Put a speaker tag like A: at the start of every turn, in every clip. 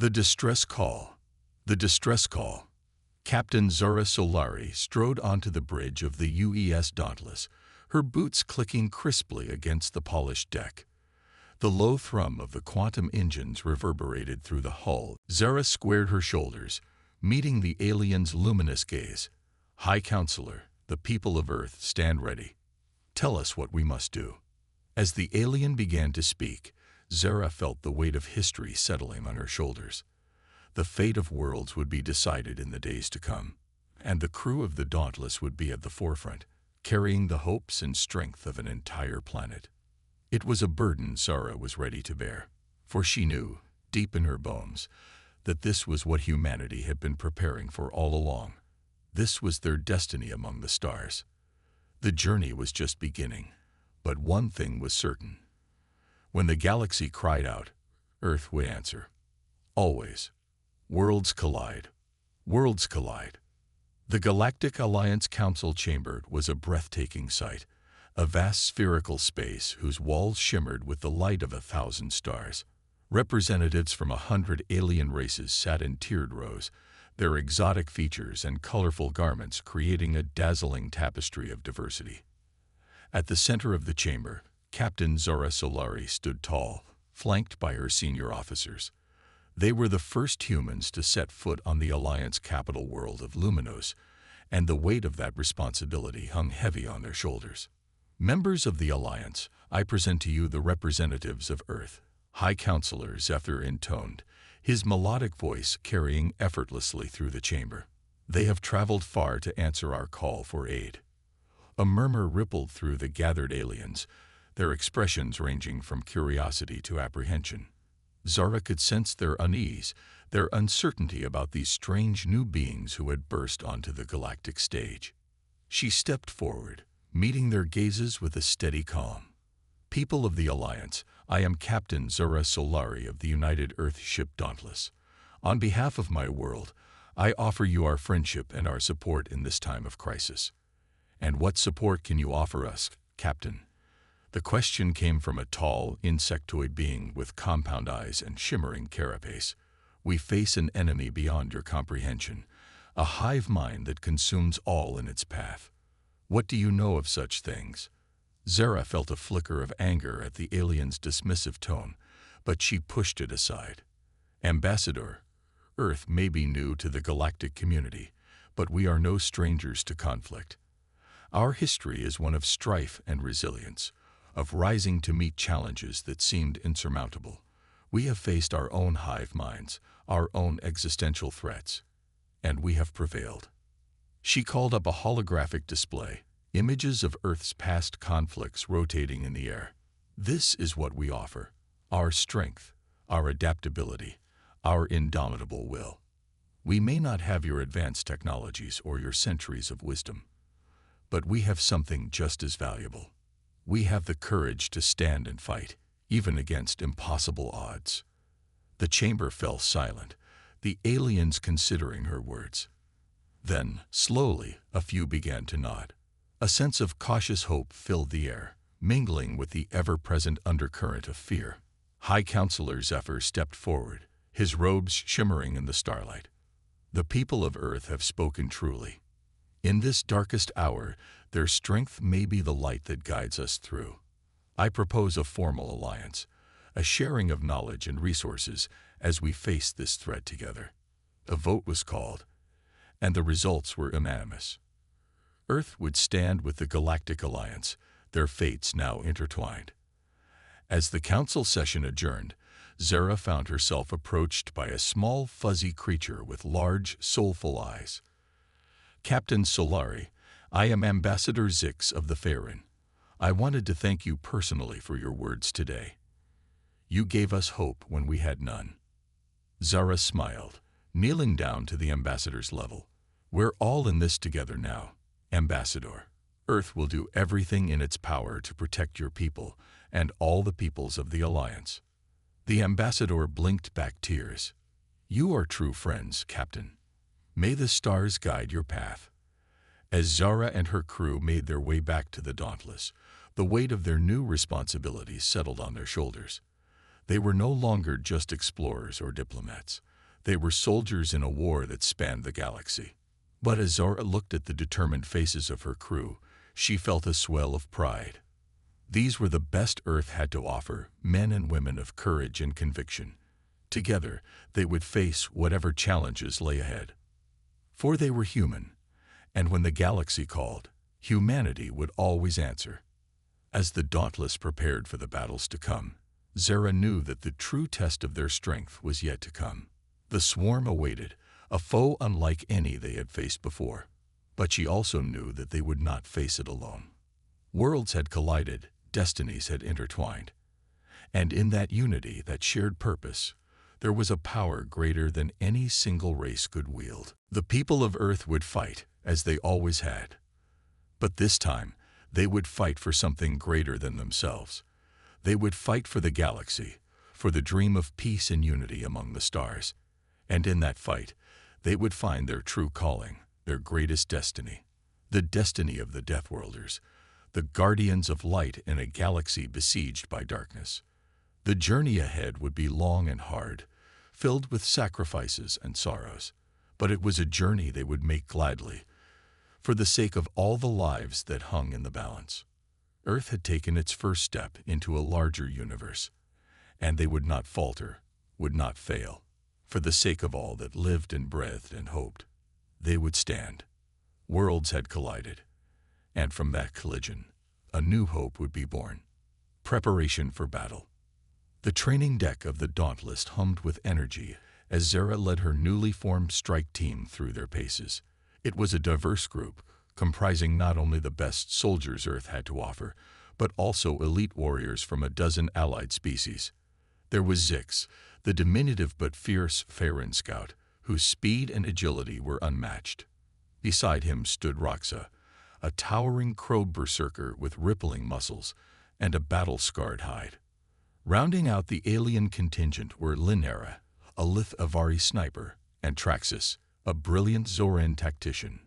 A: The distress call. The distress call. Captain Zara Solari strode onto the bridge of the UES Dauntless, her boots clicking crisply against the polished deck. The low thrum of the quantum engines reverberated through the hull. Zara squared her shoulders, meeting the alien's luminous gaze. "High Counselor, the people of Earth stand ready. Tell us what we must do." As the alien began to speak, Zara felt the weight of history settling on her shoulders. The fate of worlds would be decided in the days to come, and the crew of the Dauntless would be at the forefront, carrying the hopes and strength of an entire planet. It was a burden Zara was ready to bear, for she knew, deep in her bones, that this was what humanity had been preparing for all along. This was their destiny among the stars. The journey was just beginning, but one thing was certain. When the galaxy cried out, Earth would answer. Always. Worlds collide. Worlds collide. The Galactic Alliance Council chamber was a breathtaking sight, a vast spherical space whose walls shimmered with the light of 1,000 stars. Representatives from 100 alien races sat in tiered rows, their exotic features and colorful garments creating a dazzling tapestry of diversity. At the center of the chamber, Captain Zara Solari stood tall, flanked by her senior officers. They were the first humans to set foot on the Alliance capital world of Luminos, and the weight of that responsibility hung heavy on their shoulders. "Members of the Alliance, I present to you the representatives of Earth," High Counselor Zephyr intoned, his melodic voice carrying effortlessly through the chamber. "They have traveled far to answer our call for aid." A murmur rippled through the gathered aliens, their expressions ranging from curiosity to apprehension. Zara could sense their unease, their uncertainty about these strange new beings who had burst onto the galactic stage. She stepped forward, meeting their gazes with a steady calm. "People of the Alliance, I am Captain Zara Solari of the United Earth ship Dauntless. On behalf of my world, I offer you our friendship and our support in this time of crisis." "And what support can you offer us, Captain?" The question came from a tall, insectoid being with compound eyes and shimmering carapace. "We face an enemy beyond your comprehension, a hive mind that consumes all in its path. What do you know of such things?" Zara felt a flicker of anger at the alien's dismissive tone, but she pushed it aside. "Ambassador, Earth may be new to the galactic community, but we are no strangers to conflict. Our history is one of strife and resilience, of rising to meet challenges that seemed insurmountable. We have faced our own hive minds, our own existential threats, and we have prevailed." She called up a holographic display, images of Earth's past conflicts rotating in the air. "This is what we offer: our strength, our adaptability, our indomitable will. We may not have your advanced technologies or your centuries of wisdom, but we have something just as valuable. We have the courage to stand and fight, even against impossible odds." The chamber fell silent, the aliens considering her words. Then, slowly, a few began to nod. A sense of cautious hope filled the air, mingling with the ever-present undercurrent of fear. High Counselor Zephyr stepped forward, his robes shimmering in the starlight. "The people of Earth have spoken truly. In this darkest hour, their strength may be the light that guides us through. I propose a formal alliance, a sharing of knowledge and resources as we face this threat together." A vote was called, and the results were unanimous. Earth would stand with the Galactic Alliance, their fates now intertwined. As the council session adjourned, Zara found herself approached by a small, fuzzy creature with large, soulful eyes. "Captain Solari, I am Ambassador Zix of the Faerun. I wanted to thank you personally for your words today. You gave us hope when we had none." Zara smiled, kneeling down to the ambassador's level. "We're all in this together now, Ambassador. Earth will do everything in its power to protect your people and all the peoples of the Alliance." The ambassador blinked back tears. "You are true friends, Captain. May the stars guide your path." As Zara and her crew made their way back to the Dauntless, the weight of their new responsibilities settled on their shoulders. They were no longer just explorers or diplomats. They were soldiers in a war that spanned the galaxy. But as Zara looked at the determined faces of her crew, she felt a swell of pride. These were the best Earth had to offer, men and women of courage and conviction. Together, they would face whatever challenges lay ahead. For they were human, and when the galaxy called, humanity would always answer. As the Dauntless prepared for the battles to come, Zara knew that the true test of their strength was yet to come. The swarm awaited, a foe unlike any they had faced before. But she also knew that they would not face it alone. Worlds had collided, destinies had intertwined. And in that unity, that shared purpose, there was a power greater than any single race could wield. The people of Earth would fight, as they always had. But this time, they would fight for something greater than themselves. They would fight for the galaxy, for the dream of peace and unity among the stars. And in that fight, they would find their true calling, their greatest destiny, the destiny of the Deathworlders, the guardians of light in a galaxy besieged by darkness. The journey ahead would be long and hard, filled with sacrifices and sorrows, but it was a journey they would make gladly, for the sake of all the lives that hung in the balance. Earth had taken its first step into a larger universe, and they would not falter, would not fail. For the sake of all that lived and breathed and hoped, they would stand. Worlds had collided, and from that collision, a new hope would be born. Preparation for battle. The training deck of the Dauntless hummed with energy as Zara led her newly formed strike team through their paces. It was a diverse group, comprising not only the best soldiers Earth had to offer, but also elite warriors from a dozen allied species. There was Zix, the diminutive but fierce Farron scout, whose speed and agility were unmatched. Beside him stood Roxa, a towering crow berserker with rippling muscles and a battle-scarred hide. Rounding out the alien contingent were Linera, a Lith Avari sniper, and Traxus, a brilliant Zoran tactician.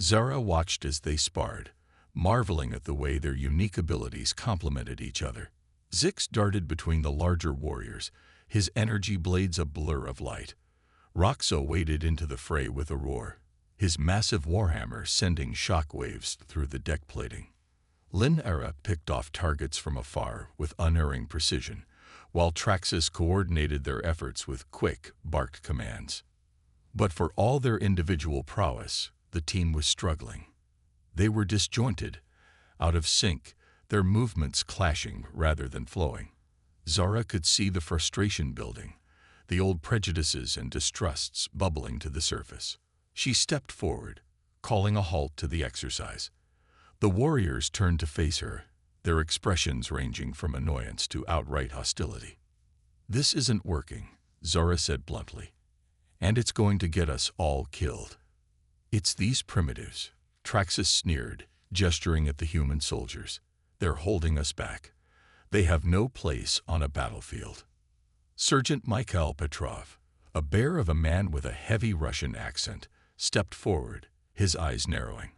A: Zara watched as they sparred, marveling at the way their unique abilities complemented each other. Zix darted between the larger warriors, his energy blades a blur of light. Roxa waded into the fray with a roar, his massive warhammer sending shockwaves through the deck plating. Linera picked off targets from afar with unerring precision, while Traxus coordinated their efforts with quick, barked commands. But for all their individual prowess, the team was struggling. They were disjointed, out of sync, their movements clashing rather than flowing. Zara could see the frustration building, the old prejudices and distrusts bubbling to the surface. She stepped forward, calling a halt to the exercise. The warriors turned to face her, their expressions ranging from annoyance to outright hostility. "This isn't working," Zara said bluntly, "and it's going to get us all killed." "It's these primitives," Traxus sneered, gesturing at the human soldiers. "They're holding us back. They have no place on a battlefield." Sergeant Mikhail Petrov, a bear of a man with a heavy Russian accent, stepped forward, his eyes narrowing.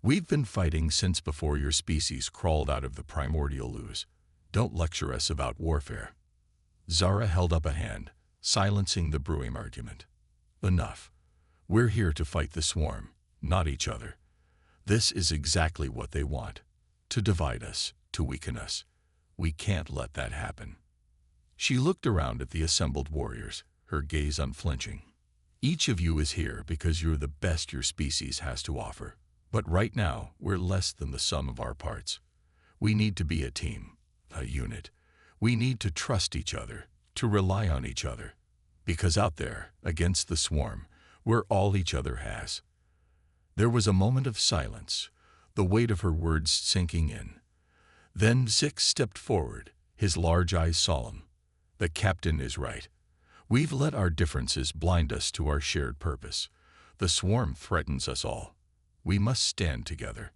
A: "We've been fighting since before your species crawled out of the primordial ooze. Don't lecture us about warfare." Zara held up a hand, silencing the brewing argument. "Enough. We're here to fight the swarm, not each other. This is exactly what they want, to divide us, to weaken us. We can't let that happen." She looked around at the assembled warriors, her gaze unflinching. "Each of you is here because you're the best your species has to offer. But right now, we're less than the sum of our parts. We need to be a team, a unit. We need to trust each other, to rely on each other. Because out there, against the swarm, we're all each other has." There was a moment of silence, the weight of her words sinking in. Then Zix stepped forward, his large eyes solemn. "The captain is right. We've let our differences blind us to our shared purpose. The swarm threatens us all. We must stand together."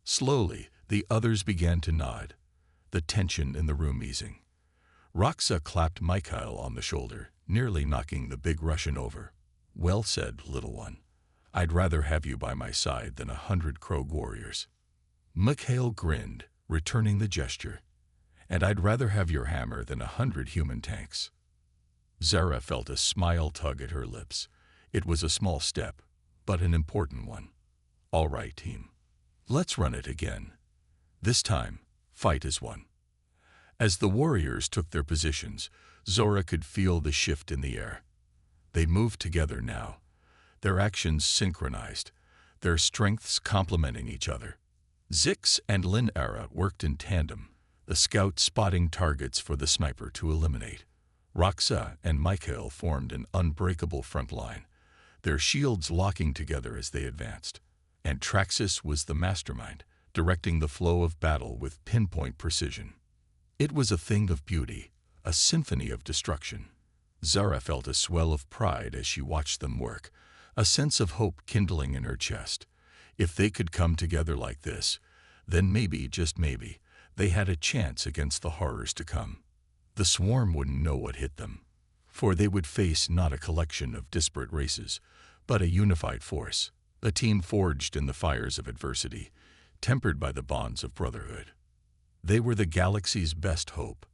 A: Slowly, the others began to nod, the tension in the room easing. Roxa clapped Mikhail on the shoulder, nearly knocking the big Russian over. "Well said, little one. I'd rather have you by my side than 100 Krog warriors." Mikhail grinned, returning the gesture. and I'd rather have your hammer than 100 human tanks." Zara felt a smile tug at her lips. It was a small step, but an important one. "All right, team. Let's run it again. This time, fight as one." As the warriors took their positions, Zora could feel the shift in the air. They moved together now, their actions synchronized, their strengths complementing each other. Zix and Linera worked in tandem, the scout spotting targets for the sniper to eliminate. Roxa and Michael formed an unbreakable front line, their shields locking together as they advanced. And Traxus was the mastermind, directing the flow of battle with pinpoint precision. It was a thing of beauty, a symphony of destruction. Zara felt a swell of pride as she watched them work, a sense of hope kindling in her chest. If they could come together like this, then maybe, just maybe, they had a chance against the horrors to come. The swarm wouldn't know what hit them, for they would face not a collection of disparate races, but a unified force, a team forged in the fires of adversity, tempered by the bonds of brotherhood. They were the galaxy's best hope,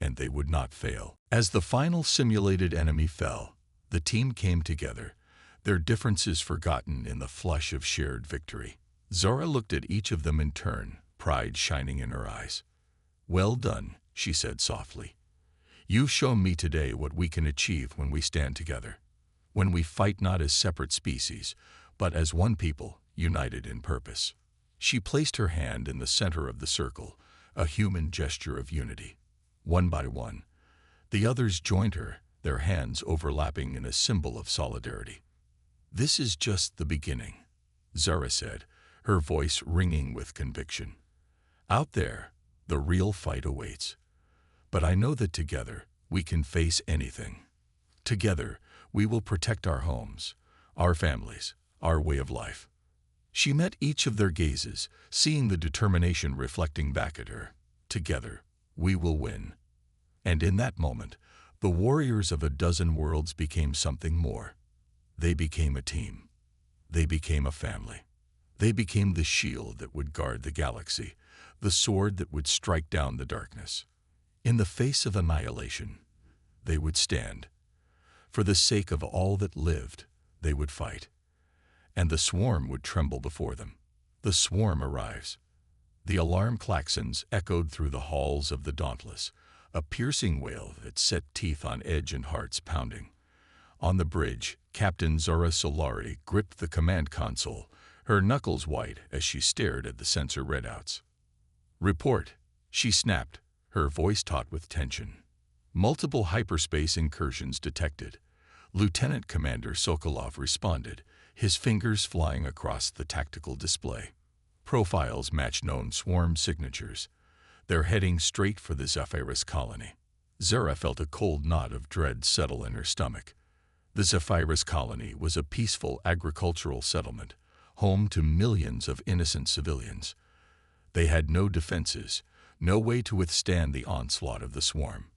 A: and they would not fail. As the final simulated enemy fell, the team came together, their differences forgotten in the flush of shared victory. Zora looked at each of them in turn, pride shining in her eyes. "Well done," she said softly. "You've shown me today what we can achieve when we stand together, when we fight not as separate species, but as one people, united in purpose." She placed her hand in the center of the circle, a human gesture of unity. One by one, the others joined her, their hands overlapping in a symbol of solidarity. "This is just the beginning," Zara said, her voice ringing with conviction. "Out there, the real fight awaits. But I know that together, we can face anything. Together, we will protect our homes, our families, our way of life." She met each of their gazes, seeing the determination reflecting back at her. "Together, we will win." And in that moment, the warriors of a dozen worlds became something more. They became a team. They became a family. They became the shield that would guard the galaxy, the sword that would strike down the darkness. In the face of annihilation, they would stand. For the sake of all that lived, they would fight. And the swarm would tremble before them. The swarm arrives. The alarm klaxons echoed through the halls of the Dauntless, a piercing wail that set teeth on edge and hearts pounding. On the bridge, Captain Zora Solari gripped the command console, her knuckles white as she stared at the sensor readouts. "Report," she snapped, her voice taut with tension. "Multiple hyperspace incursions detected." Lieutenant Commander Sokolov responded, his fingers flying across the tactical display. Profiles match known swarm signatures. They're heading straight for the Zephyrus colony. Zara felt a cold knot of dread settle in her stomach. The Zephyrus colony was a peaceful agricultural settlement, home to millions of innocent civilians. They had no defenses, no way to withstand the onslaught of the swarm.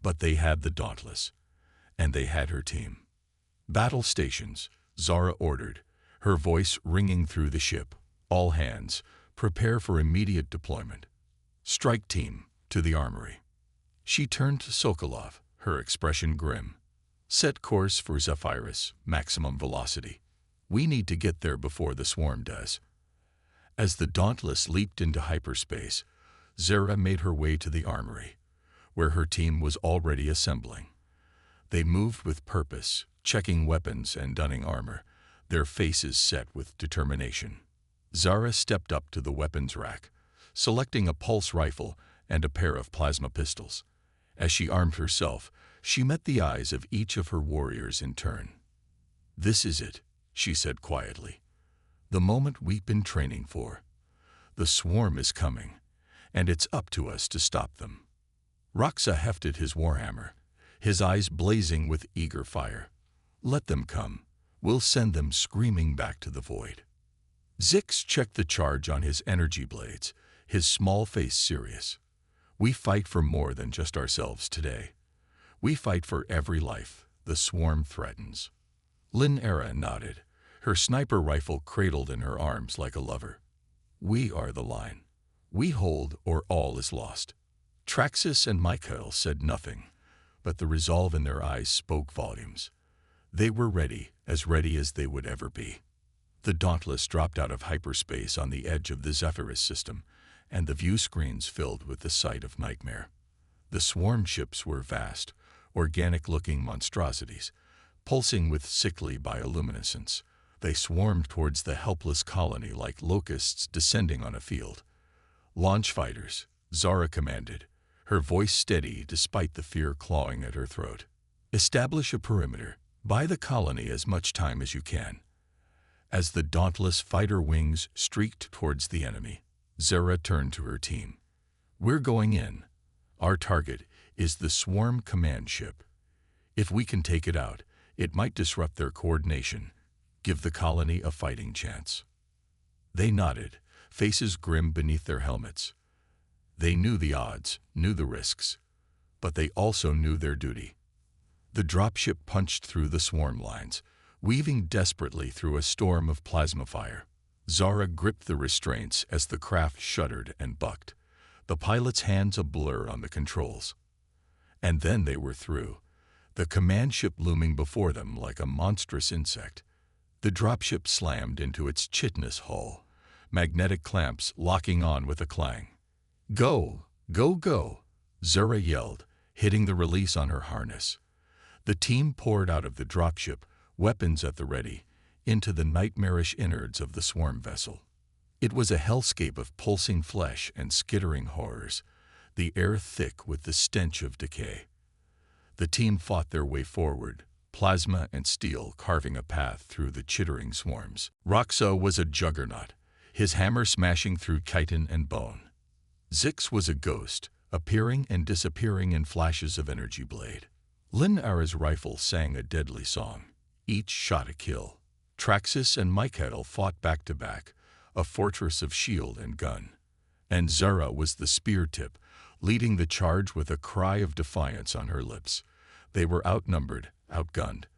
A: But they had the Dauntless, and they had her team. "Battle stations," Zara ordered, her voice ringing through the ship. "All hands, prepare for immediate deployment. Strike team, to the armory." She turned to Sokolov, her expression grim. "Set course for Zephyrus, maximum velocity. We need to get there before the swarm does." As the Dauntless leaped into hyperspace, Zara made her way to the armory, where her team was already assembling. They moved with purpose, checking weapons and donning armor, their faces set with determination. Zara stepped up to the weapons rack, selecting a pulse rifle and a pair of plasma pistols. As she armed herself, she met the eyes of each of her warriors in turn. "This is it," she said quietly. "The moment we've been training for. The swarm is coming, and it's up to us to stop them." Roxa hefted his warhammer, his eyes blazing with eager fire. "Let them come. We'll send them screaming back to the void." Zix checked the charge on his energy blades, his small face serious. "We fight for more than just ourselves today. We fight for every life the swarm threatens." Linera nodded, her sniper rifle cradled in her arms like a lover. "We are the line. We hold or all is lost." Traxus and Michael said nothing, but the resolve in their eyes spoke volumes. They were ready as they would ever be. The Dauntless dropped out of hyperspace on the edge of the Zephyrus system, and the view screens filled with the sight of nightmare. The swarm ships were vast, organic-looking monstrosities, pulsing with sickly bioluminescence. They swarmed towards the helpless colony like locusts descending on a field. "Launch fighters," Zara commanded, her voice steady despite the fear clawing at her throat. "Establish a perimeter. Buy the colony as much time as you can." As the dauntless fighter wings streaked towards the enemy, Zara turned to her team. "We're going in. Our target is the swarm command ship. If we can take it out, it might disrupt their coordination, give the colony a fighting chance." They nodded, faces grim beneath their helmets. They knew the odds, knew the risks, but they also knew their duty. The dropship punched through the swarm lines, weaving desperately through a storm of plasma fire. Zara gripped the restraints as the craft shuddered and bucked, the pilot's hands a blur on the controls. And then they were through, the command ship looming before them like a monstrous insect. The dropship slammed into its chitinous hull, magnetic clamps locking on with a clang. "Go! Go, go!" Zara yelled, hitting the release on her harness. The team poured out of the dropship, weapons at the ready, into the nightmarish innards of the swarm vessel. It was a hellscape of pulsing flesh and skittering horrors, the air thick with the stench of decay. The team fought their way forward, plasma and steel carving a path through the chittering swarms. Roxo was a juggernaut, his hammer smashing through chitin and bone. Zix was a ghost, appearing and disappearing in flashes of energy blade. Lin-Ara's rifle sang a deadly song, each shot a kill. Traxus and Michael fought back to back, a fortress of shield and gun. And Zara was the spear tip, leading the charge with a cry of defiance on her lips. They were outnumbered, outgunned,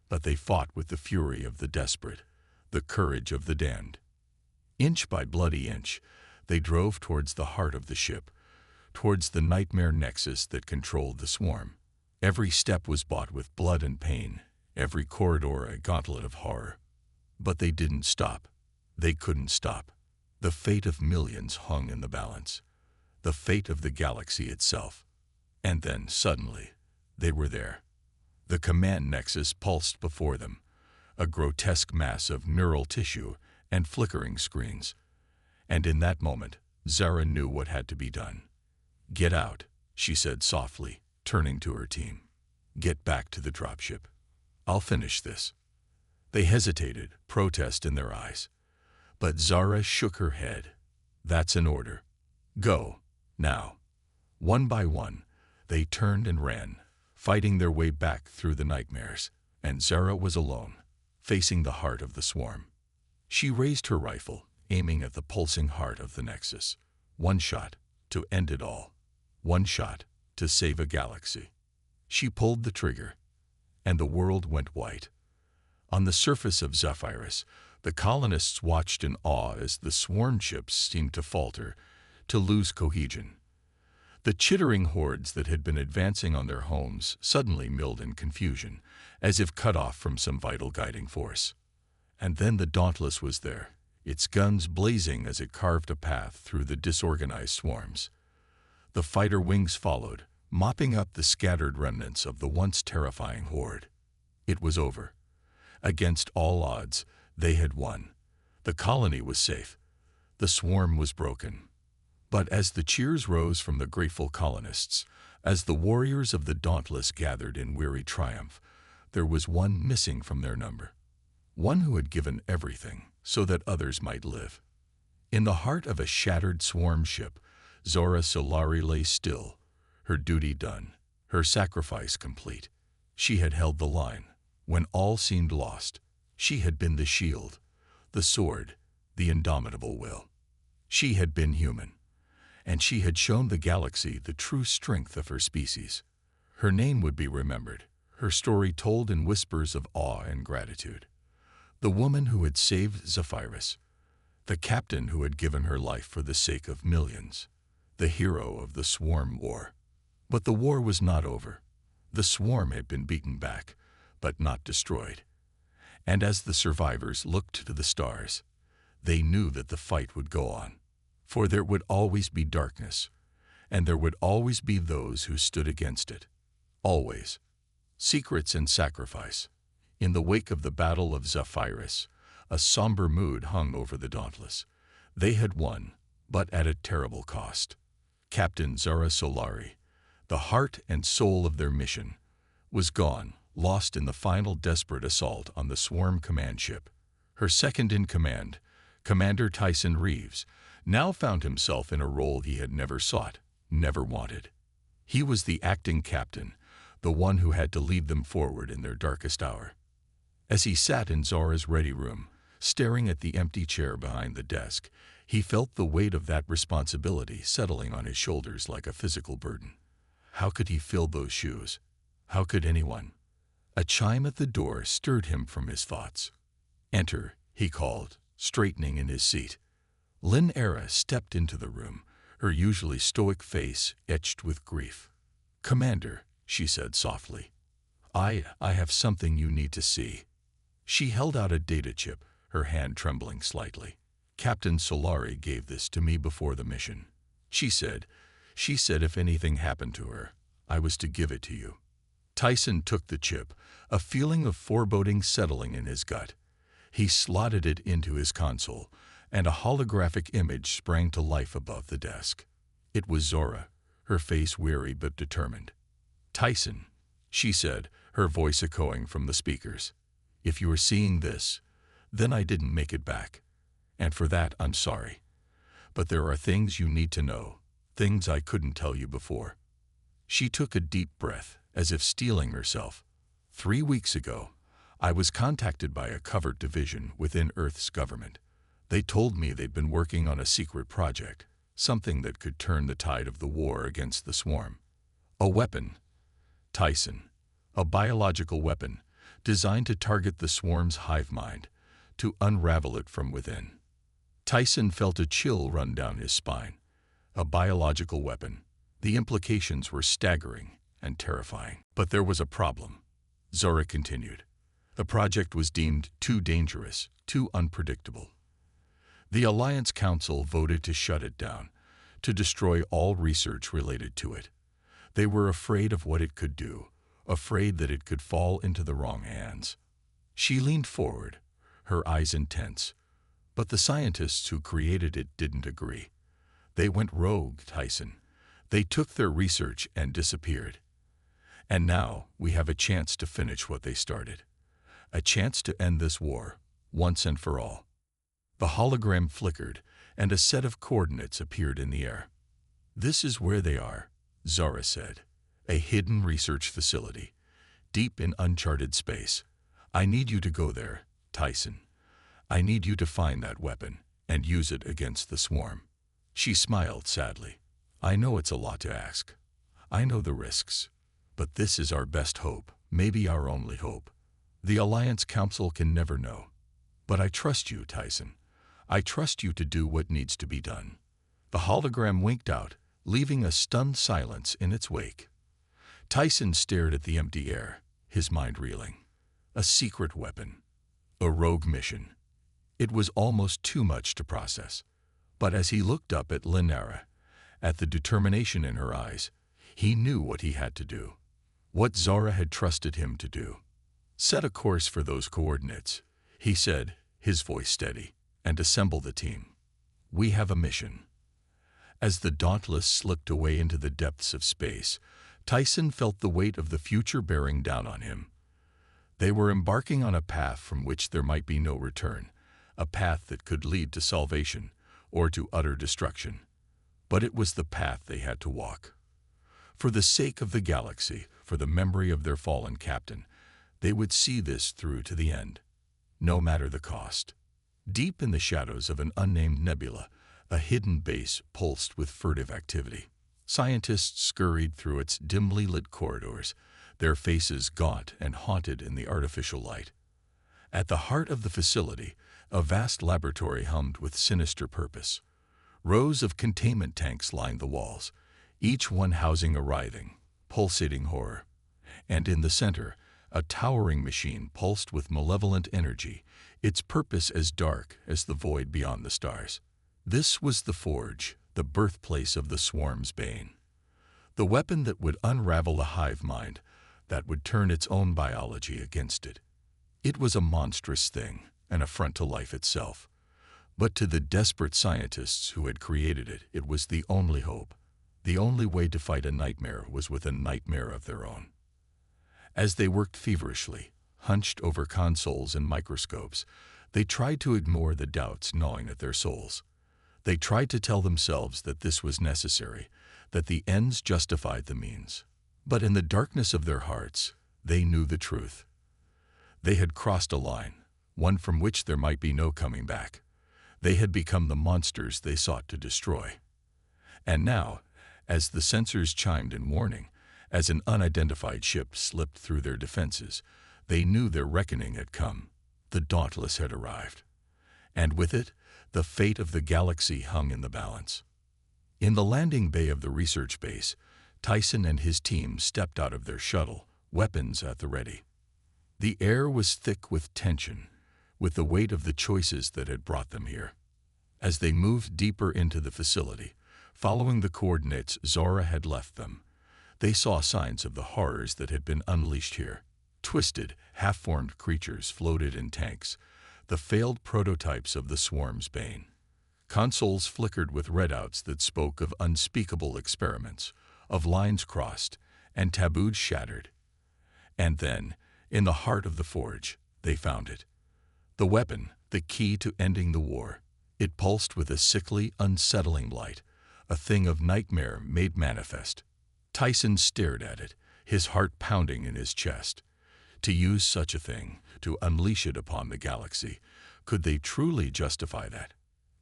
A: but they fought with the fury of the desperate, the courage of the damned. Inch by bloody inch, they drove towards the heart of the ship, towards the nightmare nexus that controlled the swarm. Every step was bought with blood and pain, every corridor a gauntlet of horror. But they didn't stop. They couldn't stop. The fate of millions hung in the balance, the fate of the galaxy itself. And then, suddenly, they were there. The command nexus pulsed before them, a grotesque mass of neural tissue and flickering screens. And in that moment, Zara knew what had to be done. "Get out," she said softly, turning to her team. "Get back to the dropship. I'll finish this." They hesitated, protest in their eyes. But Zara shook her head. "That's an order. Go, now." One by one, they turned and ran, fighting their way back through the nightmares, and Zara was alone, facing the heart of the swarm. She raised her rifle, aiming at the pulsing heart of the Nexus. One shot, to end it all. One shot, to save a galaxy. She pulled the trigger, and the world went white. On the surface of Zephyrus, the colonists watched in awe as the swarm ships seemed to falter, to lose cohesion. The chittering hordes that had been advancing on their homes suddenly milled in confusion, as if cut off from some vital guiding force. And then the Dauntless was there, its guns blazing as it carved a path through the disorganized swarms. The fighter wings followed, mopping up the scattered remnants of the once terrifying horde. It was over. Against all odds, they had won. The colony was safe. The swarm was broken. But as the cheers rose from the grateful colonists, as the warriors of the Dauntless gathered in weary triumph, there was one missing from their number. One who had given everything so that others might live. In the heart of a shattered swarm ship, Zora Solari lay still, her duty done, her sacrifice complete. She had held the line. When all seemed lost, she had been the shield, the sword, the indomitable will. She had been human, and she had shown the galaxy the true strength of her species. Her name would be remembered, her story told in whispers of awe and gratitude. The woman who had saved Zephyrus, the captain who had given her life for the sake of millions, the hero of the Swarm War. But the war was not over. The swarm had been beaten back, but not destroyed. And as the survivors looked to the stars, they knew that the fight would go on. For there would always be darkness, and there would always be those who stood against it. Always. Secrets and sacrifice. In the wake of the Battle of Zephyrus, a somber mood hung over the Dauntless. They had won, but at a terrible cost. Captain Zara Solari, the heart and soul of their mission, was gone, lost in the final desperate assault on the Swarm command ship. Her second-in-command, Commander Tyson Reeves, now found himself in a role he had never sought, never wanted. He was the acting captain, the one who had to lead them forward in their darkest hour. As he sat in Zora's ready room, staring at the empty chair behind the desk, he felt the weight of that responsibility settling on his shoulders like a physical burden. How could he fill those shoes? How could anyone? A chime at the door stirred him from his thoughts. "Enter," he called, straightening in his seat. Lynn Era stepped into the room, her usually stoic face etched with grief. "Commander," she said softly, I have something you need to see." She held out a data chip, her hand trembling slightly. "Captain Solari gave this to me before the mission. She said if anything happened to her, I was to give it to you." Tyson took the chip, a feeling of foreboding settling in his gut. He slotted it into his console, and a holographic image sprang to life above the desk. It was Zora, her face weary but determined. "Tyson," she said, her voice echoing from the speakers, "if you are seeing this, then I didn't make it back. And for that, I'm sorry. But there are things you need to know, things I couldn't tell you before." She took a deep breath, as if steeling herself. 3 weeks ago, I was contacted by a covert division within Earth's government. They told me they'd been working on a secret project, something that could turn the tide of the war against the swarm. A weapon, Tyson, a biological weapon designed to target the swarm's hive mind, to unravel it from within. Tyson felt a chill run down his spine. A biological weapon. The implications were staggering and terrifying. But there was a problem, Zora continued. The project was deemed too dangerous, too unpredictable. The Alliance Council voted to shut it down, to destroy all research related to it. They were afraid of what it could do, afraid that it could fall into the wrong hands. She leaned forward, her eyes intense. But the scientists who created it didn't agree. They went rogue, Tyson. They took their research and disappeared. And now we have a chance to finish what they started. A chance to end this war, once and for all. The hologram flickered, and a set of coordinates appeared in the air. "This is where they are," Zora said. "A hidden research facility, deep in uncharted space. I need you to go there, Tyson. I need you to find that weapon and use it against the swarm." She smiled sadly. "I know it's a lot to ask. I know the risks. But this is our best hope, maybe our only hope. The Alliance Council can never know. But I trust you, Tyson. I trust you to do what needs to be done." The hologram winked out, leaving a stunned silence in its wake. Tyson stared at the empty air, his mind reeling. A secret weapon. A rogue mission. It was almost too much to process. But as he looked up at Linara, at the determination in her eyes, he knew what he had to do. What Zora had trusted him to do. "Set a course for those coordinates," he said, his voice steady, "and assemble the team. We have a mission." As the Dauntless slipped away into the depths of space, Tyson felt the weight of the future bearing down on him. They were embarking on a path from which there might be no return, a path that could lead to salvation or to utter destruction. But it was the path they had to walk. For the sake of the galaxy, for the memory of their fallen captain, they would see this through to the end, no matter the cost. Deep in the shadows of an unnamed nebula, a hidden base pulsed with furtive activity. Scientists scurried through its dimly lit corridors, their faces gaunt and haunted in the artificial light. At the heart of the facility, a vast laboratory hummed with sinister purpose. Rows of containment tanks lined the walls, each one housing a writhing, pulsating horror. And in the center, a towering machine pulsed with malevolent energy, its purpose as dark as the void beyond the stars. This was the Forge, the birthplace of the Swarm's bane. The weapon that would unravel a hive mind, that would turn its own biology against it. It was a monstrous thing, an affront to life itself. But to the desperate scientists who had created it, it was the only hope. The only way to fight a nightmare was with a nightmare of their own. As they worked feverishly, hunched over consoles and microscopes, they tried to ignore the doubts gnawing at their souls. They tried to tell themselves that this was necessary, that the ends justified the means. But in the darkness of their hearts, they knew the truth. They had crossed a line, one from which there might be no coming back. They had become the monsters they sought to destroy. And now, as the sensors chimed in warning, as an unidentified ship slipped through their defenses, they knew their reckoning had come. The Dauntless had arrived. And with it, the fate of the galaxy hung in the balance. In the landing bay of the research base, Tyson and his team stepped out of their shuttle, weapons at the ready. The air was thick with tension, with the weight of the choices that had brought them here. As they moved deeper into the facility, following the coordinates Zora had left them, they saw signs of the horrors that had been unleashed here. Twisted, half-formed creatures floated in tanks, the failed prototypes of the Swarm's bane. Consoles flickered with readouts that spoke of unspeakable experiments, of lines crossed, and taboos shattered. And then, in the heart of the Forge, they found it. The weapon, the key to ending the war. It pulsed with a sickly, unsettling light, a thing of nightmare made manifest. Tyson stared at it, his heart pounding in his chest. To use such a thing, to unleash it upon the galaxy, could they truly justify that?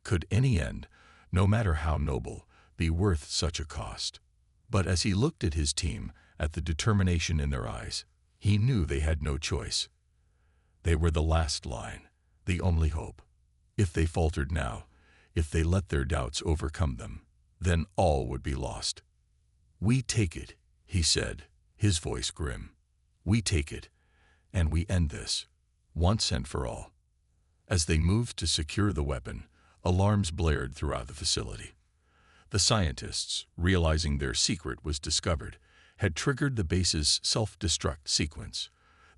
A: Could any end, no matter how noble, be worth such a cost? But as he looked at his team, at the determination in their eyes, he knew they had no choice. They were the last line, the only hope. If they faltered now, if they let their doubts overcome them, then all would be lost. "We take it," he said, his voice grim. "We take it, and we end this, once and for all." As they moved to secure the weapon, alarms blared throughout the facility. The scientists, realizing their secret was discovered, had triggered the base's self-destruct sequence.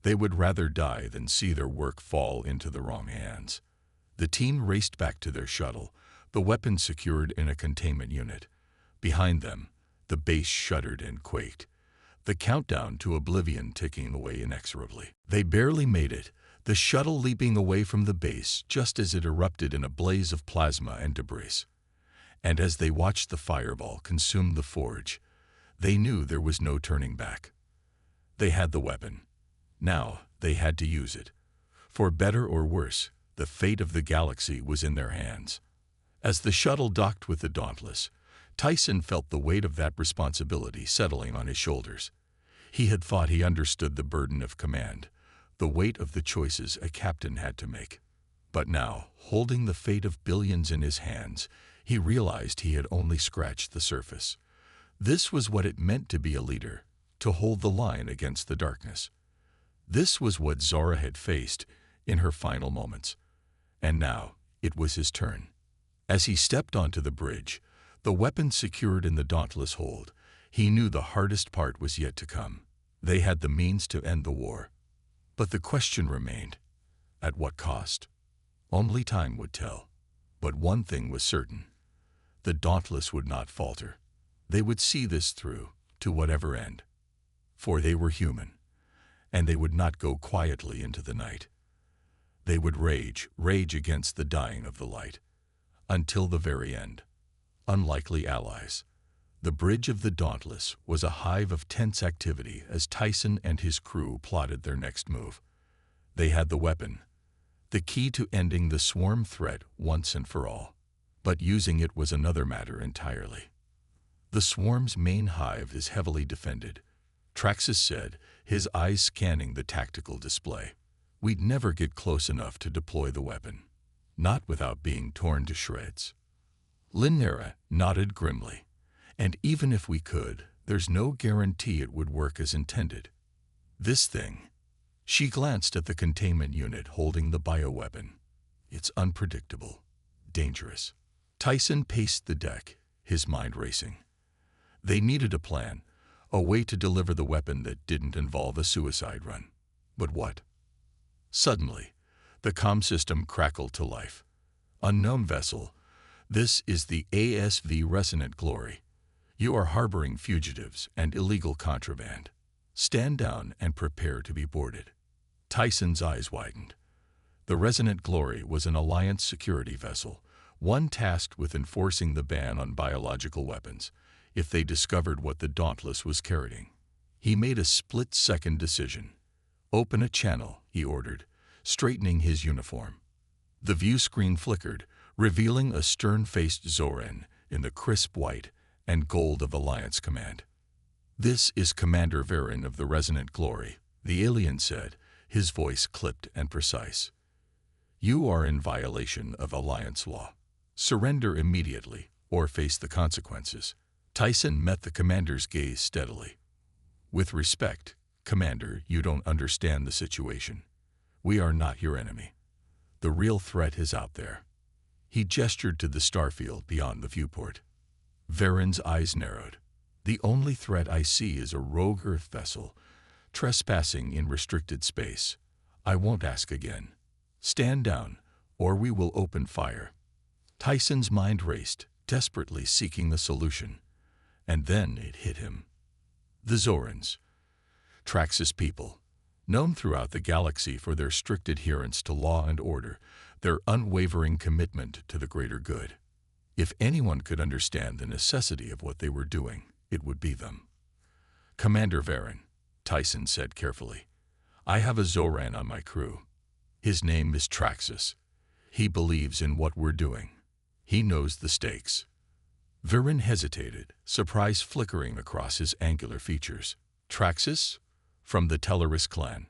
A: They would rather die than see their work fall into the wrong hands. The team raced back to their shuttle, the weapon secured in a containment unit. Behind them, the base shuddered and quaked, the countdown to oblivion ticking away inexorably. They barely made it, the shuttle leaping away from the base just as it erupted in a blaze of plasma and debris. And as they watched the fireball consume the Forge, they knew there was no turning back. They had the weapon. Now they had to use it. For better or worse, the fate of the galaxy was in their hands. As the shuttle docked with the Dauntless, Tyson felt the weight of that responsibility settling on his shoulders. He had thought he understood the burden of command, the weight of the choices a captain had to make. But now, holding the fate of billions in his hands, he realized he had only scratched the surface. This was what it meant to be a leader, to hold the line against the darkness. This was what Zora had faced in her final moments. And now, it was his turn. As he stepped onto the bridge, the weapon secured in the Dauntless hold, he knew the hardest part was yet to come. They had the means to end the war. But the question remained, at what cost? Only time would tell. But one thing was certain. The Dauntless would not falter. They would see this through, to whatever end. For they were human, and they would not go quietly into the night. They would rage against the dying of the light, until the very end. Unlikely allies. The bridge of the Dauntless was a hive of tense activity as Tyson and his crew plotted their next move. They had the weapon, the key to ending the swarm threat once and for all. But using it was another matter entirely. The swarm's main hive is heavily defended, Traxxas said, his eyes scanning the tactical display. We'd never get close enough to deploy the weapon, not without being torn to shreds. Linnera nodded grimly. And even if we could, there's no guarantee it would work as intended. This thing. She glanced at the containment unit holding the bioweapon. It's unpredictable, dangerous. Tyson paced the deck, his mind racing. They needed a plan, a way to deliver the weapon that didn't involve a suicide run. But what? Suddenly, the comm system crackled to life. Unknown vessel, this is the ASV Resonant Glory. You are harboring fugitives and illegal contraband. Stand down and prepare to be boarded. Tyson's eyes widened. The Resonant Glory was an Alliance security vessel, one tasked with enforcing the ban on biological weapons, if they discovered what the Dauntless was carrying. He made a split-second decision. Open a channel, he ordered, straightening his uniform. The view screen flickered, revealing a stern-faced Zoran in the crisp white and gold of Alliance Command. This is Commander Varin of the Resonant Glory, the alien said, his voice clipped and precise. You are in violation of Alliance law. Surrender immediately or face the consequences. Tyson met the commander's gaze steadily. With respect, Commander, you don't understand the situation. We are not your enemy. The real threat is out there. He gestured to the starfield beyond the viewport. Varin's eyes narrowed. The only threat I see is a rogue Earth vessel, trespassing in restricted space. I won't ask again. Stand down, or we will open fire. Tyson's mind raced, desperately seeking the solution. And then it hit him. The Zorans. Traxxas people, known throughout the galaxy for their strict adherence to law and order, their unwavering commitment to the greater good. If anyone could understand the necessity of what they were doing, it would be them. Commander Varin, Tyson said carefully, I have a Zoran on my crew. His name is Traxxas. He believes in what we're doing. He knows the stakes. Varin hesitated, surprise flickering across his angular features. Traxxas? From the Telleris clan.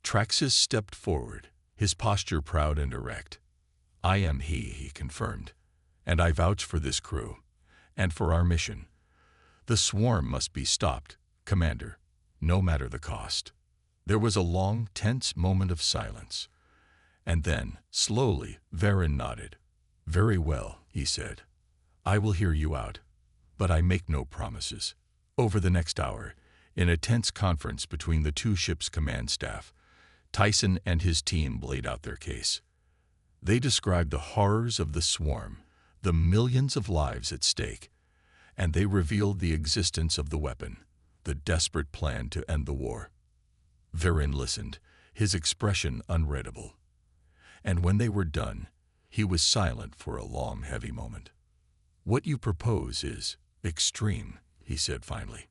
A: Traxxas stepped forward, his posture proud and erect. I am he confirmed. And I vouch for this crew, and for our mission. The swarm must be stopped, Commander, no matter the cost. There was a long, tense moment of silence. And then, slowly, Varin nodded. Very well, he said. I will hear you out, but I make no promises. Over the next hour, in a tense conference between the two ships' command staff, Tyson and his team laid out their case. They described the horrors of the swarm, the millions of lives at stake, and they revealed the existence of the weapon, the desperate plan to end the war. Varin listened, his expression unreadable. And when they were done, he was silent for a long, heavy moment. What you propose is extreme, he said finally.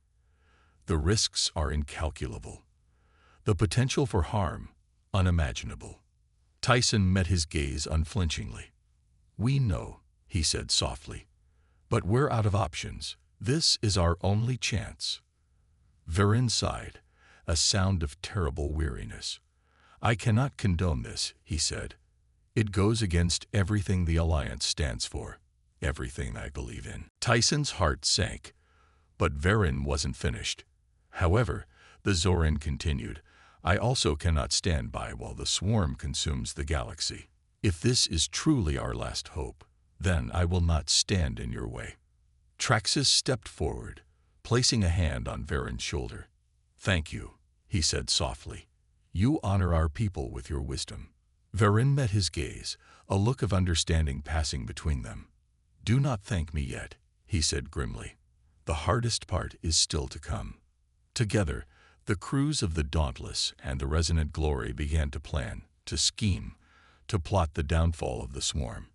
A: The risks are incalculable. The potential for harm, unimaginable. Tyson met his gaze unflinchingly. We know, he said softly, but we're out of options. This is our only chance. Varin sighed, a sound of terrible weariness. I cannot condone this, he said. It goes against everything the Alliance stands for, everything I believe in. Tyson's heart sank, but Varin wasn't finished. However, the Zoran continued, I also cannot stand by while the swarm consumes the galaxy. If this is truly our last hope, then I will not stand in your way. Traxxas stepped forward, placing a hand on Varin's shoulder. Thank you, he said softly. You honor our people with your wisdom. Varin met his gaze, a look of understanding passing between them. Do not thank me yet, he said grimly. The hardest part is still to come. Together, the crews of the Dauntless and the Resonant Glory began to plan, to scheme, to plot the downfall of the swarm.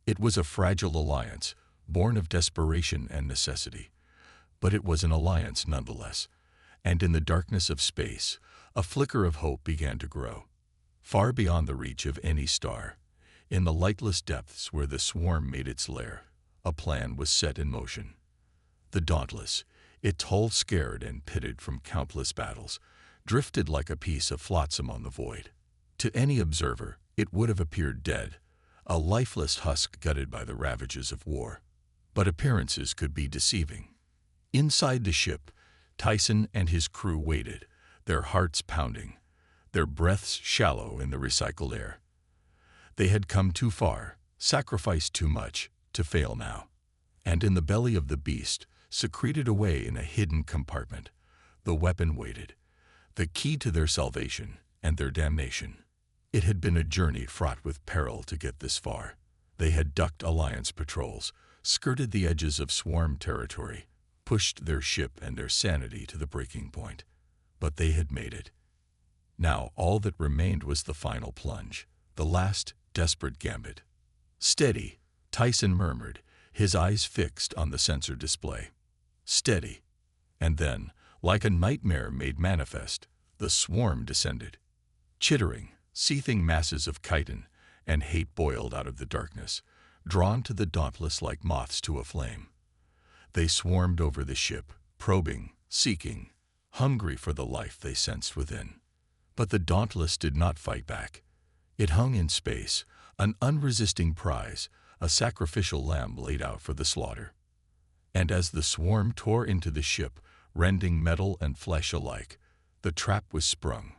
A: It was a fragile alliance, born of desperation and necessity. But it was an alliance nonetheless, and in the darkness of space, a flicker of hope began to grow. Far beyond the reach of any star, in the lightless depths where the swarm made its lair, a plan was set in motion. The Dauntless, its hull scared and pitted from countless battles, drifted like a piece of flotsam on the void. To any observer, it would have appeared dead, a lifeless husk gutted by the ravages of war. But appearances could be deceiving. Inside the ship, Tyson and his crew waited, their hearts pounding, their breaths shallow in the recycled air. They had come too far, sacrificed too much, to fail now. And in the belly of the beast, secreted away in a hidden compartment, the weapon waited, the key to their salvation and their damnation. It had been a journey fraught with peril to get this far. They had ducked Alliance patrols, skirted the edges of swarm territory, pushed their ship and their sanity to the breaking point. But they had made it. Now all that remained was the final plunge, the last desperate gambit. "Steady," Tyson murmured, his eyes fixed on the sensor display. "Steady." And then, like a nightmare made manifest, the swarm descended. Chittering, seething masses of chitin and hate boiled out of the darkness, drawn to the Dauntless like moths to a flame. They swarmed over the ship, probing, seeking, hungry for the life they sensed within. But the Dauntless did not fight back. It hung in space, an unresisting prize, a sacrificial lamb laid out for the slaughter. And as the swarm tore into the ship, rending metal and flesh alike, the trap was sprung.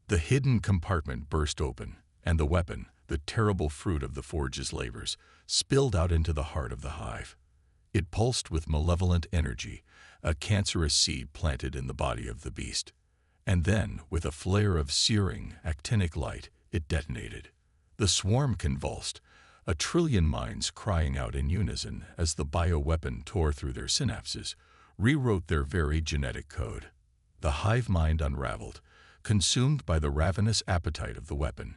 A: The hidden compartment burst open, and the weapon, the terrible fruit of the Forge's labors, spilled out into the heart of the hive. It pulsed with malevolent energy, a cancerous seed planted in the body of the beast. And then, with a flare of searing, actinic light, it detonated. The swarm convulsed, a trillion minds crying out in unison as the bioweapon tore through their synapses, rewrote their very genetic code. The hive mind unraveled, consumed by the ravenous appetite of the weapon,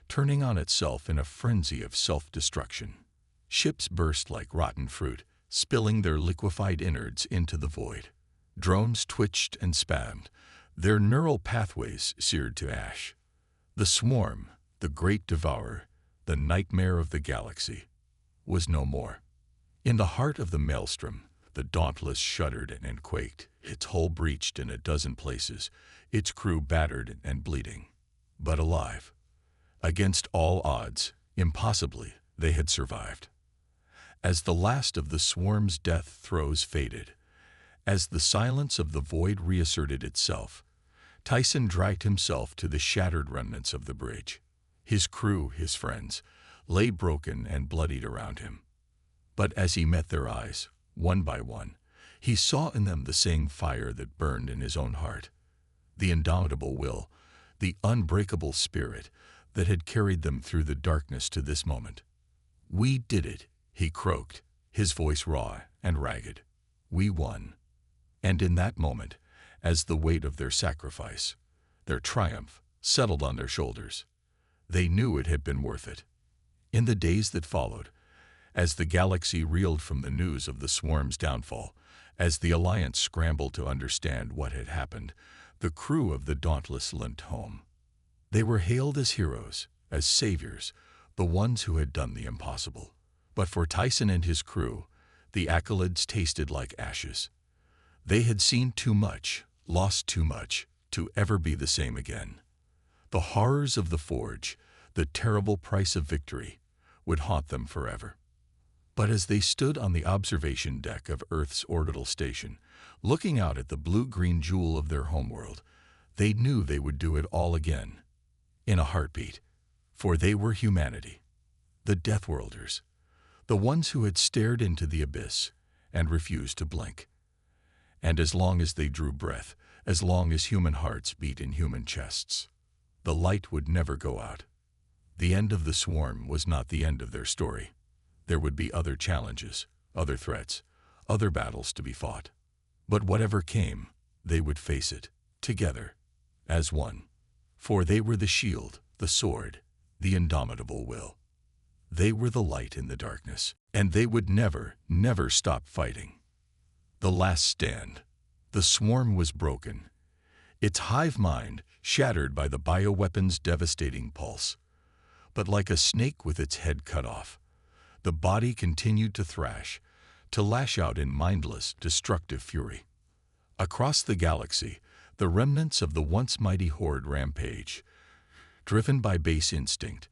A: turning on itself in a frenzy of self-destruction. Ships burst like rotten fruit, spilling their liquefied innards into the void. Drones twitched and spasmed, their neural pathways seared to ash. The swarm, the great devourer, the nightmare of the galaxy, was no more. In the heart of the maelstrom, the Dauntless shuddered and quaked, its hull breached in a dozen places, its crew battered and bleeding. But alive. Against all odds, impossibly, they had survived. As the last of the swarm's death throes faded, as the silence of the void reasserted itself, Tyson dragged himself to the shattered remnants of the bridge. His crew, his friends, lay broken and bloodied around him. But as he met their eyes, one by one, he saw in them the same fire that burned in his own heart, the indomitable will, the unbreakable spirit that had carried them through the darkness to this moment. "We did it," he croaked, his voice raw and ragged. "We won." And in that moment, as the weight of their sacrifice, their triumph, settled on their shoulders, they knew it had been worth it. In the days that followed, as the galaxy reeled from the news of the swarm's downfall, as the Alliance scrambled to understand what had happened, the crew of the Dauntless limped home. They were hailed as heroes, as saviors, the ones who had done the impossible. But for Tyson and his crew, the accolades tasted like ashes. They had seen too much, lost too much, to ever be the same again. The horrors of the Forge, the terrible price of victory, would haunt them forever. But as they stood on the observation deck of Earth's orbital station, looking out at the blue-green jewel of their homeworld, they knew they would do it all again, in a heartbeat, for they were humanity, the Deathworlders, the ones who had stared into the abyss and refused to blink. And as long as they drew breath, as long as human hearts beat in human chests, the light would never go out. The end of the swarm was not the end of their story. There would be other challenges, other threats, other battles to be fought. But whatever came, they would face it, together, as one. For they were the shield, the sword, the indomitable will. They were the light in the darkness, and they would never, never stop fighting. The last stand. The swarm was broken, its hive mind shattered by the bioweapon's devastating pulse. But like a snake with its head cut off, the body continued to thrash, to lash out in mindless, destructive fury. Across the galaxy, the remnants of the once mighty horde rampage, driven by base instinct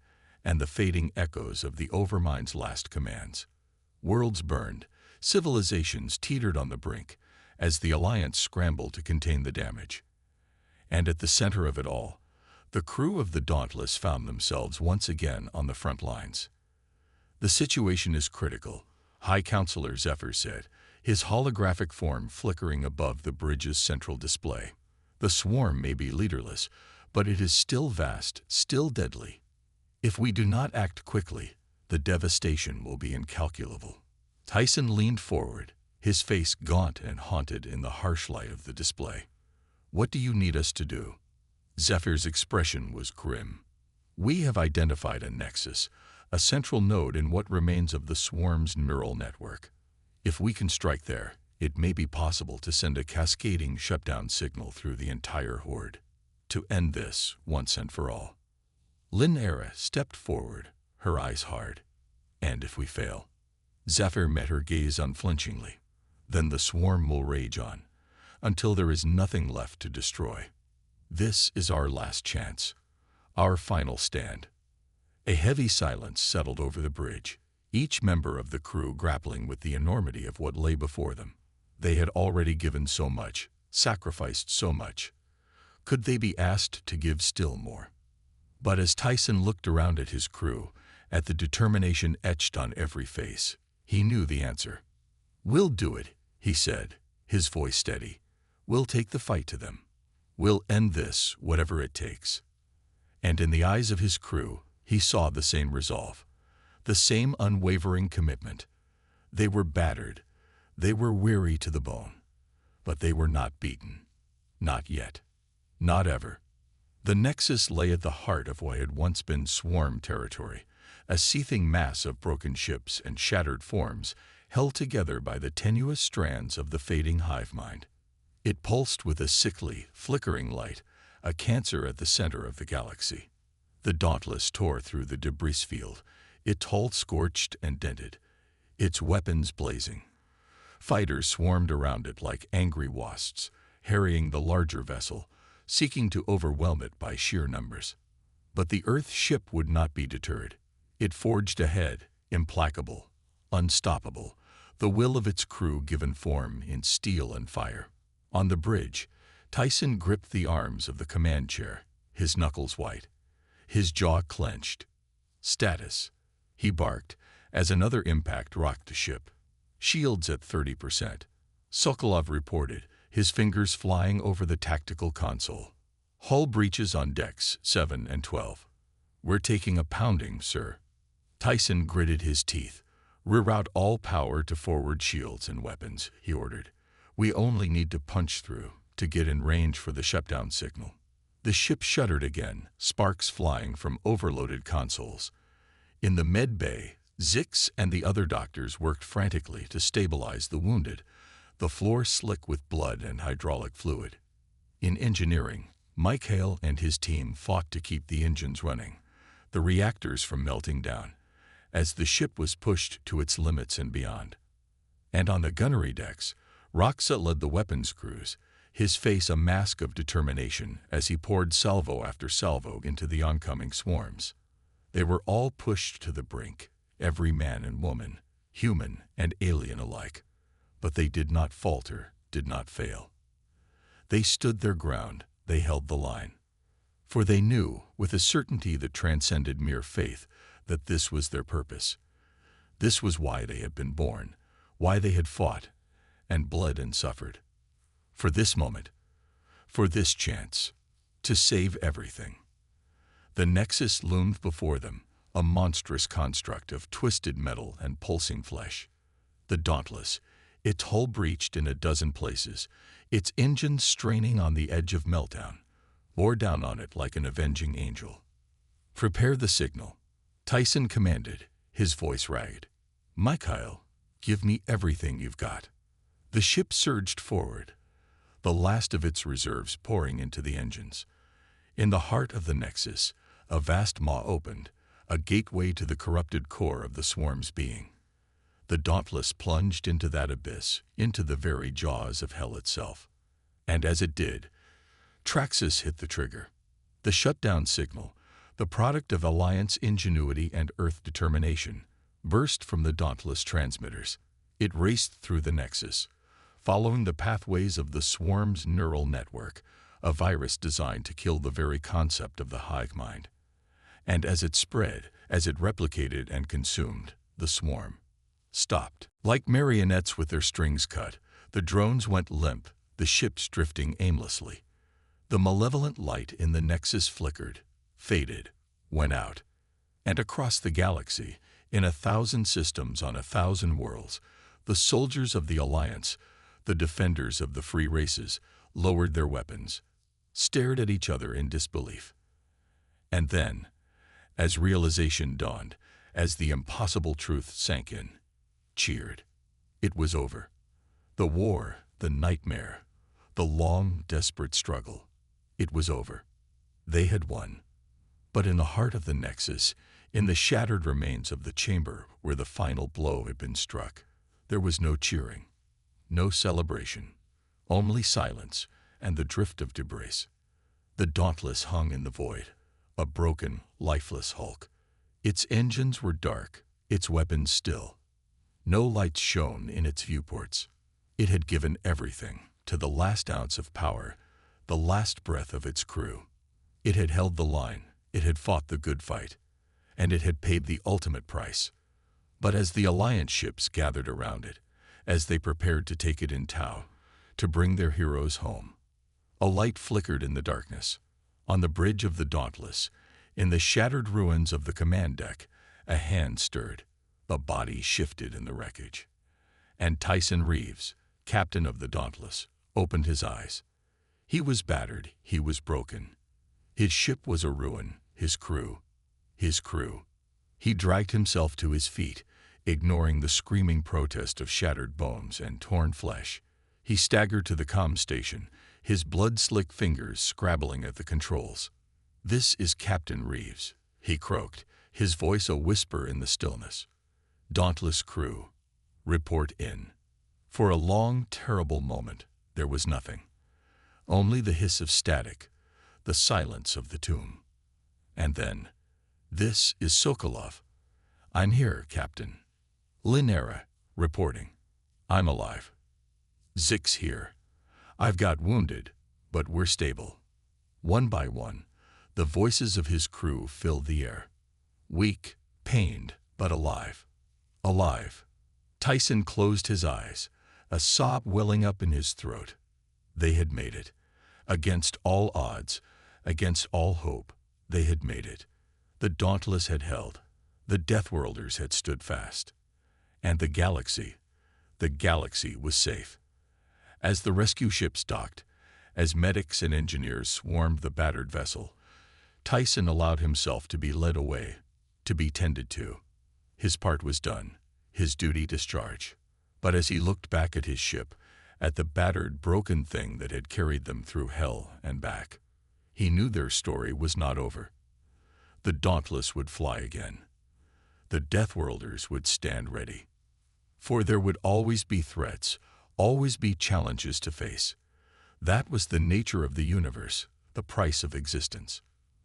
A: and the fading echoes of the Overmind's last commands. Worlds burned, civilizations teetered on the brink, as the Alliance scrambled to contain the damage. And at the center of it all, the crew of the Dauntless found themselves once again on the front lines. "The situation is critical," High Counselor Zephyr said, his holographic form flickering above the bridge's central display. "The swarm may be leaderless, but it is still vast, still deadly. If we do not act quickly, the devastation will be incalculable." Tyson leaned forward, his face gaunt and haunted in the harsh light of the display. "What do you need us to do?" Zephyr's expression was grim. "We have identified a nexus, a central node in what remains of the swarm's neural network. If we can strike there, it may be possible to send a cascading shutdown signal through the entire horde. To end this, once and for all." Lynn Era stepped forward, her eyes hard. "And if we fail?" Zephyr met her gaze unflinchingly. "Then the swarm will rage on, until there is nothing left to destroy. This is our last chance, our final stand." A heavy silence settled over the bridge, each member of the crew grappling with the enormity of what lay before them. They had already given so much, sacrificed so much. Could they be asked to give still more? But as Tyson looked around at his crew, at the determination etched on every face, he knew the answer. "We'll do it," he said, his voice steady. "We'll take the fight to them. We'll end this, whatever it takes." And in the eyes of his crew, he saw the same resolve, the same unwavering commitment. They were battered, they were weary to the bone, but they were not beaten. Not yet. Not ever. The Nexus lay at the heart of what had once been swarm territory, a seething mass of broken ships and shattered forms, held together by the tenuous strands of the fading hive mind. It pulsed with a sickly, flickering light, a cancer at the center of the galaxy. The Dauntless tore through the debris field, its hull scorched and dented, its weapons blazing. Fighters swarmed around it like angry wasps, harrying the larger vessel, seeking to overwhelm it by sheer numbers. But the Earth ship would not be deterred. It forged ahead, implacable, unstoppable, the will of its crew given form in steel and fire. On the bridge, Tyson gripped the arms of the command chair, his knuckles white, his jaw clenched. "Status," he barked, as another impact rocked the ship. "Shields at 30%. Sokolov reported, his fingers flying over the tactical console. "Hull breaches on decks 7 and 12. "We're taking a pounding, sir." Tyson gritted his teeth. "Reroute all power to forward shields and weapons," he ordered. "We only need to punch through, to get in range for the shutdown signal." The ship shuddered again, sparks flying from overloaded consoles. In the med bay, Zix and the other doctors worked frantically to stabilize the wounded, the floor slick with blood and hydraulic fluid. In engineering, Mike Hale and his team fought to keep the engines running, the reactors from melting down, as the ship was pushed to its limits and beyond. And on the gunnery decks, Roxa led the weapons crews, his face a mask of determination as he poured salvo after salvo into the oncoming swarms. They were all pushed to the brink, every man and woman, human and alien alike. But they did not falter, did not fail. They stood their ground, they held the line. For they knew, with a certainty that transcended mere faith, that this was their purpose. This was why they had been born, why they had fought, and bled and suffered. For this moment, for this chance, to save everything. The Nexus loomed before them, a monstrous construct of twisted metal and pulsing flesh. The Dauntless, its hull breached in a dozen places, its engines straining on the edge of meltdown, bore down on it like an avenging angel. "Prepare the signal," Tyson commanded, his voice ragged. "Mikhail, give me everything you've got." The ship surged forward, the last of its reserves pouring into the engines. In the heart of the Nexus, a vast maw opened, a gateway to the corrupted core of the swarm's being. The Dauntless plunged into that abyss, into the very jaws of hell itself. And as it did, Traxus hit the trigger. The shutdown signal, the product of Alliance ingenuity and Earth determination, burst from the Dauntless transmitters. It raced through the Nexus, following the pathways of the swarm's neural network, a virus designed to kill the very concept of the hive mind. And as it spread, as it replicated and consumed, the swarm stopped. Like marionettes with their strings cut, the drones went limp, the ships drifting aimlessly. The malevolent light in the Nexus flickered, faded, went out. And across the galaxy, in 1,000 systems on 1,000 worlds, the soldiers of the Alliance, the defenders of the free races, lowered their weapons, stared at each other in disbelief. And then, as realization dawned, as the impossible truth sank in, cheered. It was over. The war, the nightmare, the long, desperate struggle. It was over. They had won. But in the heart of the Nexus, in the shattered remains of the chamber where the final blow had been struck, there was no cheering, no celebration, only silence and the drift of debris. The Dauntless hung in the void, a broken, lifeless hulk. Its engines were dark, its weapons still. No lights shone in its viewports. It had given everything, to the last ounce of power, the last breath of its crew. It had held the line, it had fought the good fight, and it had paid the ultimate price. But as the Alliance ships gathered around it, as they prepared to take it in tow, to bring their heroes home, a light flickered in the darkness. On the bridge of the Dauntless, in the shattered ruins of the command deck, a hand stirred, a body shifted in the wreckage. And Tyson Reeves, captain of the Dauntless, opened his eyes. He was battered, he was broken. His ship was a ruin, his crew. He dragged himself to his feet, ignoring the screaming protest of shattered bones and torn flesh. He staggered to the comm station, his blood-slick fingers scrabbling at the controls. "This is Captain Reeves," he croaked, his voice a whisper in the stillness. "Dauntless crew, report in." For a long, terrible moment, there was nothing. Only the hiss of static, the silence of the tomb. And then, "This is Sokolov." "I'm here, Captain." "Linera, reporting." "I'm alive." "Zix here." "I've got wounded, but we're stable." One by one, the voices of his crew filled the air. Weak, pained, but alive. Alive. Tyson closed his eyes, a sob welling up in his throat. They had made it. Against all odds, against all hope, they had made it. The Dauntless had held. The Deathworlders had stood fast. And the galaxy was safe. As the rescue ships docked, as medics and engineers swarmed the battered vessel, Tyson allowed himself to be led away, to be tended to. His part was done, his duty discharged. But as he looked back at his ship, at the battered, broken thing that had carried them through hell and back, he knew their story was not over. The Dauntless would fly again. The Deathworlders would stand ready. For there would always be threats, always be challenges to face. That was the nature of the universe, the price of existence.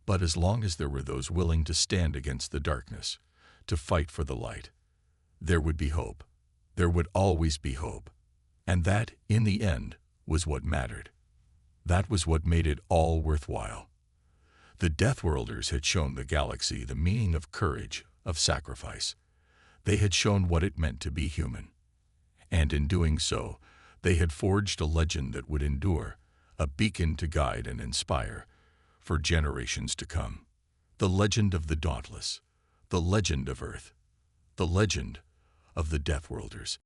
A: But as long as there were those willing to stand against the darkness, to fight for the light, there would be hope. There would always be hope. And that, in the end, was what mattered. That was what made it all worthwhile. The Deathworlders had shown the galaxy the meaning of courage, of sacrifice. They had shown what it meant to be human. And in doing so, they had forged a legend that would endure, a beacon to guide and inspire for generations to come. The legend of the Dauntless, the legend of Earth, the legend of the Deathworlders.